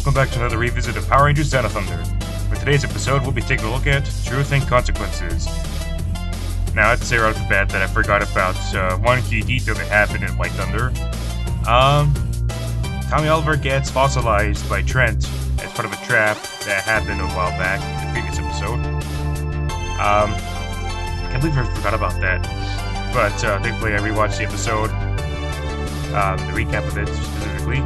welcome back to another revisit of Power Rangers Dino Thunder. For today's episode, we'll be taking a look at Truth and Consequences. Now, I have to say right off the bat that I forgot about one key detail that happened in White Thunder. Tommy Oliver gets fossilized by Trent as part of a trap that happened a while back in the previous episode. I can't believe I forgot about that. But thankfully I rewatched the episode, the recap of it specifically.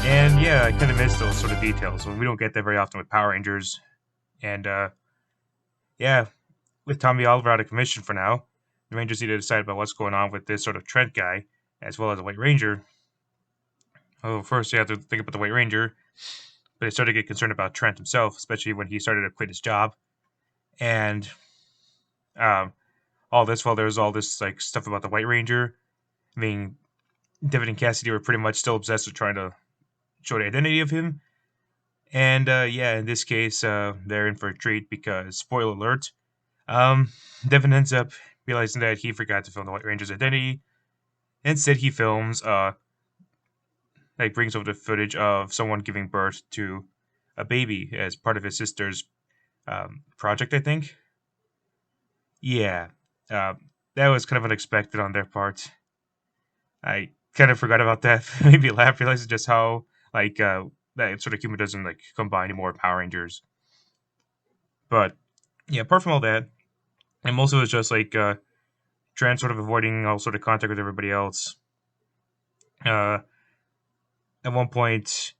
And yeah, I kind of missed those sort of details. We don't get that very often with Power Rangers. And yeah, with Tommy Oliver out of commission for now, the Rangers need to decide about what's going on with this sort of Trent guy, as well as the White Ranger. Well, first you have to think about the White Ranger, but they started to get concerned about Trent himself, especially when he started to quit his job. And all this while there was all this like stuff about the White Ranger. I mean, David and Cassidy were pretty much still obsessed with trying to show the identity of him. And yeah, in this case, they're in for a treat because, spoiler alert, Devin ends up realizing that he forgot to film the White Ranger's identity. Instead, he films, brings over the footage of someone giving birth to a baby as part of his sister's project, I think. Yeah, that was kind of unexpected on their part. I kind of forgot about that. Made me laugh, realizing just how that sort of humor doesn't come by anymore with Power Rangers. But yeah, apart from all that, and most of it was just Trent sort of avoiding all sort of contact with everybody else. At one point,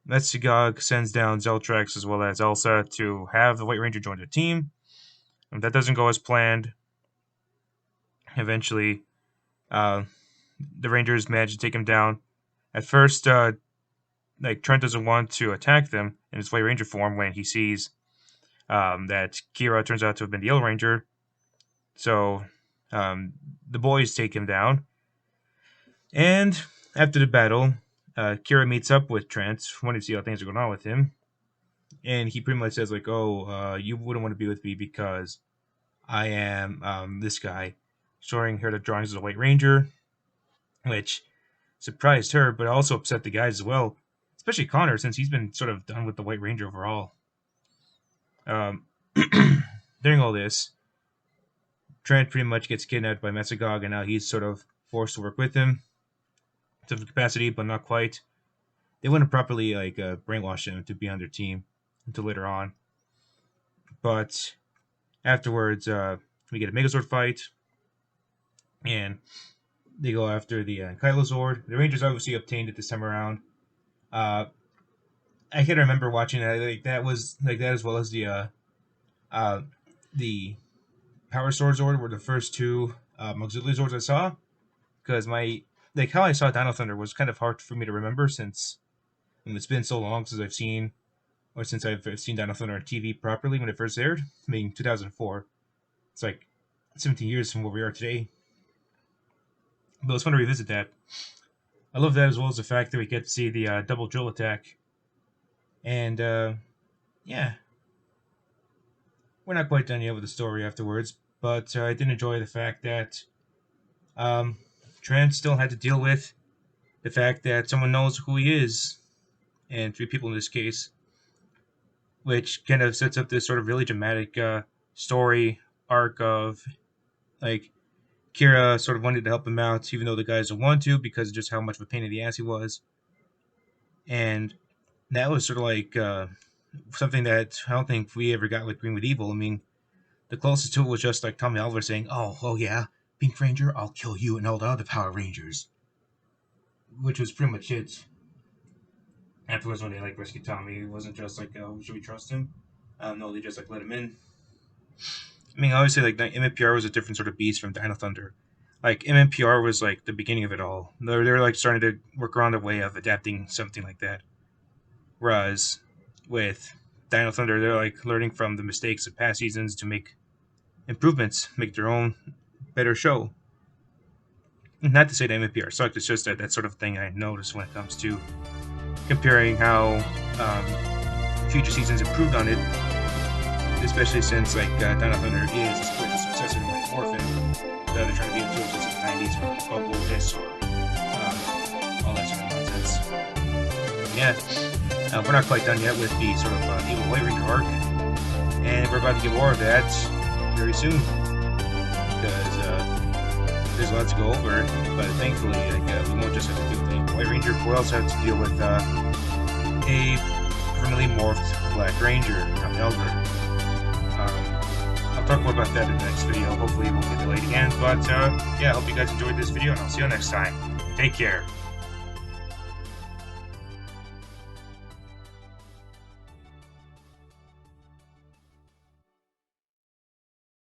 Metzigog sends down Zeltrax as well as Elsa to have the White Ranger join the team. And that doesn't go as planned. Eventually, the Rangers manage to take him down. At first, Trent doesn't want to attack them in his White Ranger form when he sees that Kira turns out to have been the Yellow Ranger. So the boys take him down. And after the battle, Kira meets up with Trent, wanting to see how things are going on with him. And he pretty much says, you wouldn't want to be with me because I am this guy, showing her the drawings of the White Ranger, which surprised her, but also upset the guys as well, especially Connor, since he's been sort of done with the White Ranger overall. During all this, Trent pretty much gets kidnapped by Metzigog, and now he's sort of forced to work with him to the capacity, but not quite. They wouldn't properly brainwash him to be on their team until later on. But afterwards, we get a Megazord fight, and they go after the Kylozord. The Rangers obviously obtained it this time around. I can't remember watching that. That was that as well as the Power Sword Zord were the first two Auxiliary Zords I saw. Because how I saw Dino Thunder was kind of hard for me to remember since it's been so long since I've seen Dino Thunder on TV properly when it first aired. I mean, 2004. It's 17 years from where we are today. But it's fun to revisit that. I love that as well as the fact that we get to see the double drill attack. And, yeah. We're not quite done yet with the story afterwards, but I did enjoy the fact that Trent still had to deal with the fact that someone knows who he is, and three people in this case, which kind of sets up this sort of really dramatic story arc of Kira sort of wanted to help him out, even though the guys don't want to because of just how much of a pain in the ass he was. And that was sort of something that I don't think we ever got with Green with Evil. I mean, the closest to it was just Tommy Oliver saying, oh yeah, Pink Ranger, I'll kill you and all the other Power Rangers. Which was pretty much it. Afterwards, when they rescued Tommy, it wasn't just should we trust him? No, they just let him in. I mean, obviously, MMPR was a different sort of beast from Dino Thunder. MMPR was the beginning of it all. They're starting to work around a way of adapting something like that. Whereas with Dino Thunder, they're learning from the mistakes of past seasons to make improvements, make their own better show. Not to say that MMPR sucked, it's just that sort of thing I noticed when it comes to comparing how future seasons improved on it, especially since Dino Thunder is a spiritual successor to Mighty Morphin. They're trying to be into it since the 90s or Bubble, this, or all that sort of nonsense. Yeah. We're not quite done yet with the sort of Evil White Ranger arc, and we're about to get more of that very soon, because there's a lot to go over, but thankfully we won't just have to deal with the White Ranger, we'll also have to deal with a permanently morphed Black Ranger, Elder. I'll talk more about that in the next video. Hopefully it won't get delayed again, but yeah, I hope you guys enjoyed this video, and I'll see you next time. Take care.